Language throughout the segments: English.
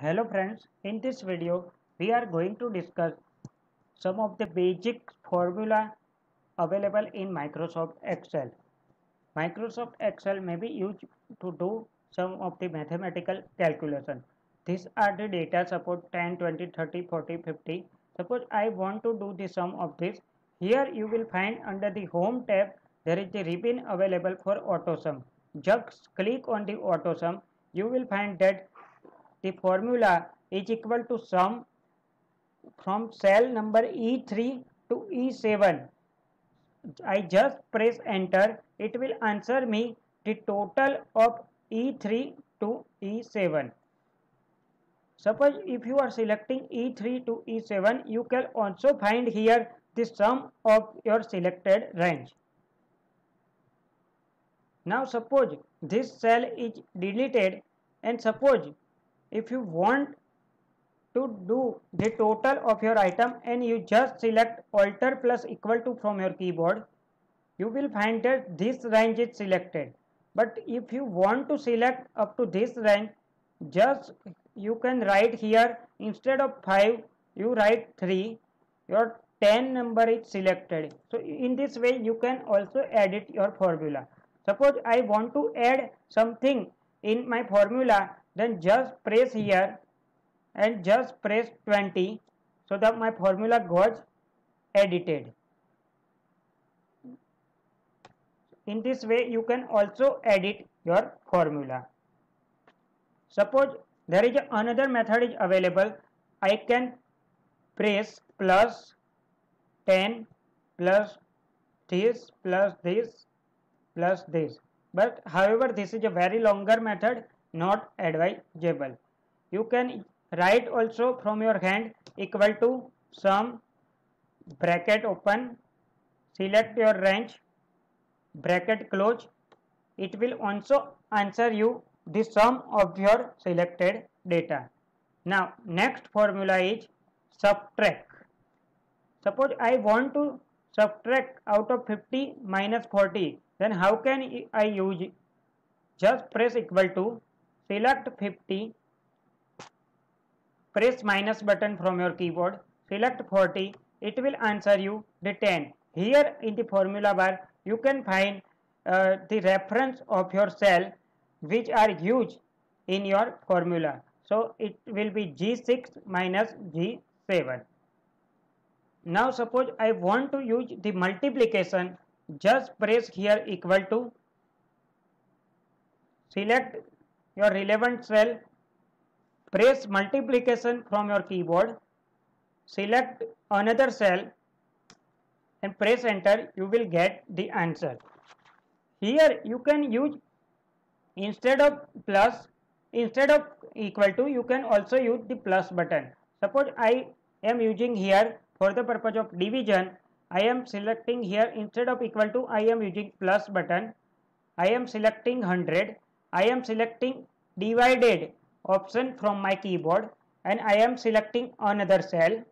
Hello friends, in this video we are going to discuss some of the basic formula available in Microsoft Excel. Microsoft Excel may be used to do some of the mathematical calculation. These are the data, suppose 10, 20, 30, 40, 50. Suppose I want to do the sum of this. Here you will find under the home tab there is the ribbon available for auto sum. Just click on the auto sum. You will find that the formula is equal to sum from cell number E3 to E7. I just press enter, it will answer me the total of E3 to E7. Suppose if you are selecting E3 to E7, you can also find here the sum of your selected range. Now suppose this cell is deleted, and suppose if you want to do the total of your item and you just select alter plus equal to from your keyboard, you will find that this range is selected. But if you want to select up to this range, just you can write here, instead of 5 you write 3, your 10 number is selected. So in this way you can also edit your formula. Suppose I want to add something in my formula, then just press here and just press 20 so that my formula goes edited. In this way you can also edit your formula. Suppose there is another method is available. I can press plus 10 plus this plus this plus this, but however this is a very longer method, not advisable. You can write also from your hand equal to sum bracket open, select your range, bracket close. It will also answer you the sum of your selected data. Now next formula is subtract. Suppose I want to subtract out of 50 minus 40, then how can I use it? Just press equal to, select 50, press minus button from your keyboard, select 40, it will answer you the 10. Here in the formula bar you can find the reference of your cell which are used in your formula. So it will be G6 minus G7. Now suppose I want to use the multiplication, just press here equal to, select your relevant cell, press multiplication from your keyboard, select another cell and press enter, you will get the answer. Here you can use, instead of plus, instead of equal to, you can also use the plus button. Suppose I am using here for the purpose of division, I am selecting here, instead of equal to I am using plus button, I am selecting 100, I am selecting divided option from my keyboard and I am selecting another cell.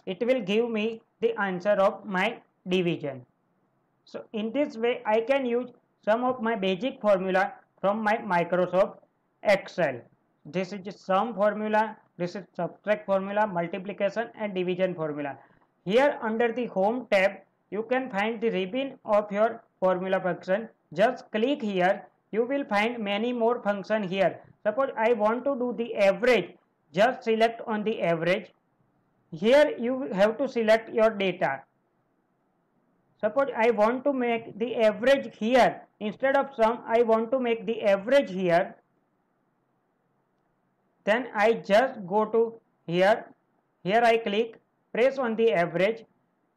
It will give me the answer of my division. So in this way I can use some of my basic formula from my Microsoft Excel. This is sum formula, this is subtract formula, multiplication and division formula. Here under the home tab you can find the ribbon of your formula function. Just click here, you will find many more function here. Suppose I want to do the average, just select on the average. Here you have to select your data. Suppose I want to make the average here, instead of sum I want to make the average here, then I just go to here, here I click, press on the average,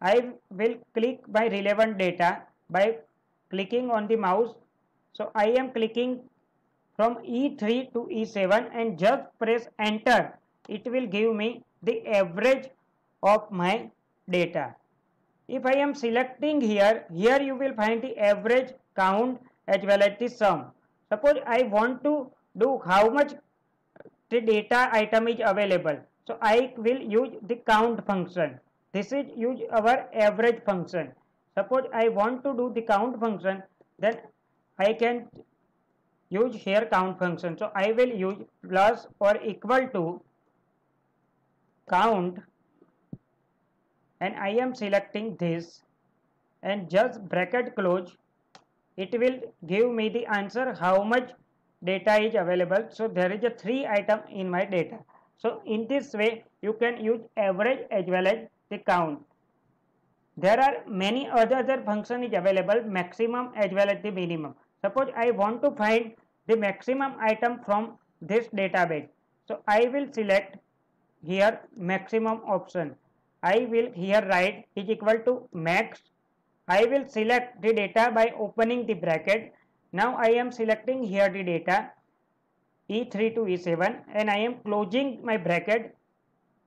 I will click by relevant data by clicking on the mouse. So I am clicking from E3 to E7 and just press enter, it will give me the average of my data. If I am selecting here, here you will find the average, count as well as the sum. Suppose I want to do how much the data item is available. So I will use the count function. This is use our average function. Suppose I want to do the count function, then I can use here count function. So I will use plus or equal to count, and I am selecting this and just bracket close. It will give me the answer how much data is available. So there is a 3 item in my data. So in this way you can use average as well as the count. There are many other function is available, maximum as well as the minimum. Suppose I want to find the maximum item from this database. So I will select here maximum option. I will here write is equal to max. I will select the data by opening the bracket. Now I am selecting here the data E3 to E7 and I am closing my bracket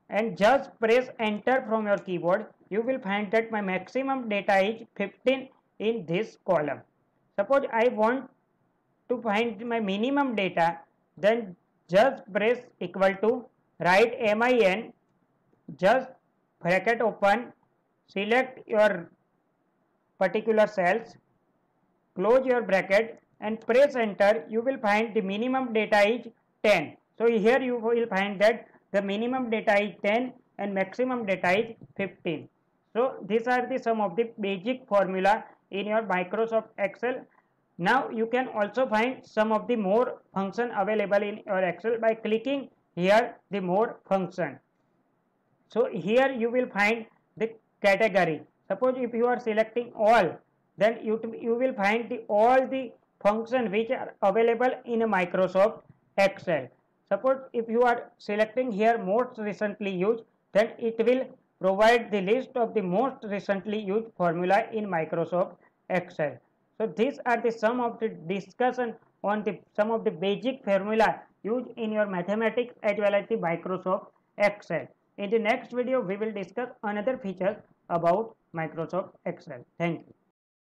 and just press enter from your keyboard. You will find that my maximum data is 15 in this column. Suppose I want to find my minimum data, then just press equal to, write min, just bracket open, select your particular cells, close your bracket and press enter. You will find the minimum data is 10. So here you will find that the minimum data is 10 and maximum data is 15. So these are the some of the basic formula in your Microsoft Excel. Now you can also find some of the more function available in your Excel by clicking here the more function. So here you will find the category. Suppose if you are selecting all, then you will find all the function which are available in a Microsoft Excel. Suppose if you are selecting here most recently used, then it will provide the list of the most recently used formula in Microsoft Excel. So these are the some of the discussion on the some of the basic formula used in your mathematics as well as the Microsoft Excel. In the next video we will discuss another feature about Microsoft Excel. Thank you.